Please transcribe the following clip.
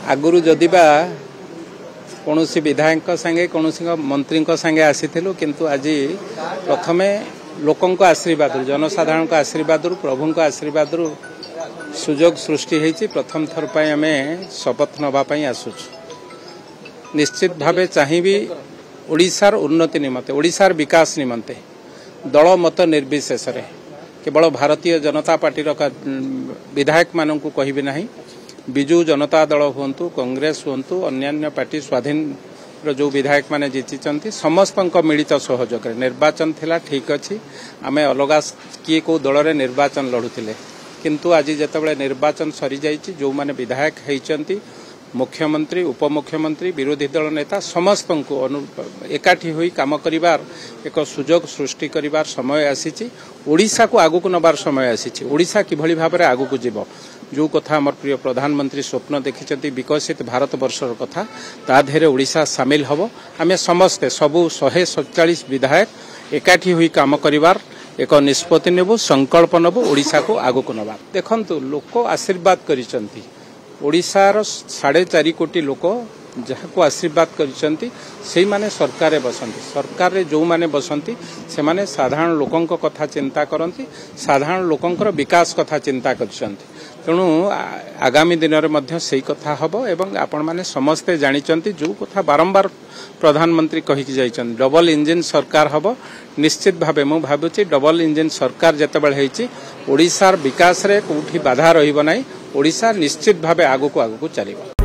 आगुरु जदिबा कौन विधायक संगे कौन मंत्री संगे आसीथिलु किंतु आज प्रथमे लोकों आशीर्वाद जनसाधारण आशीर्वाद प्रभु आशीर्वाद सुजोग सृष्टि होती प्रथम थर पर आम शपथ नापी आसुच निश्चित भावे चाहिए ओडिशार उन्नति निमंते ओडिशार विकास निमंते दल मत निर्विशेष केवल भारतीय जनता पार्टी विधायक मानू कहबी ना बिजु जनता दल हूँ कांग्रेस हूँ अन्य पार्टी स्वाधीन जो विधायक माने जीति समस्त मिलित सहयोग निर्वाचन थिला ठीक अच्छी आम अलग किए को दल में निर्वाचन लड़ुले किंतु आज जितेबाला निर्वाचन सरी जाइए जो माने विधायक होती मुख्यमंत्री उपमुख्यमंत्री विरोधी दल नेता समस्त को एकाठी हुई काम करिवार एक सुजोग सृष्टि करिवार समय आसीची ओडिशा को आगु को नबार समय आसीची ओडिशा किभली भाबरे आगु को जीव जो कथा हमर प्रिय प्रधानमंत्री स्वप्न देखिछंती विकसित भारत वर्षर कथा ता धेरे ओडिशा शामिल हबो आमे समस्ते सबु 147 विधायक एकाठी हुई काम करिवार एक निष्पत्ति नेबो संकल्प नेबो ओडिशा को आगु को नबार देखंतु लोक आशीर्वाद करिसंती ओडिशार 4.5 कोटी लोक जहाँ आशीर्वाद करिसंती से माने सरकार बसंती सरकार रे जो माने बसंती से माने साधारण लोकों कथा चिंता करती साधारण लोकों विकास कथा चिंता करिसंती तेणु आगामी दिन में से कथा हम एवं आपण मैंने समस्ते जानी जो कथा बारंबार प्रधानमंत्री कहीकि जाइछन डबल इंजिन सरकार हम निश्चित भावे मु भावुची डबल इंजिन सरकार जितेबाला ओडिशार विकास रे कोठी बाधा रहिबो नाही ओडिशा निश्चित भावे आगु को चलिबो।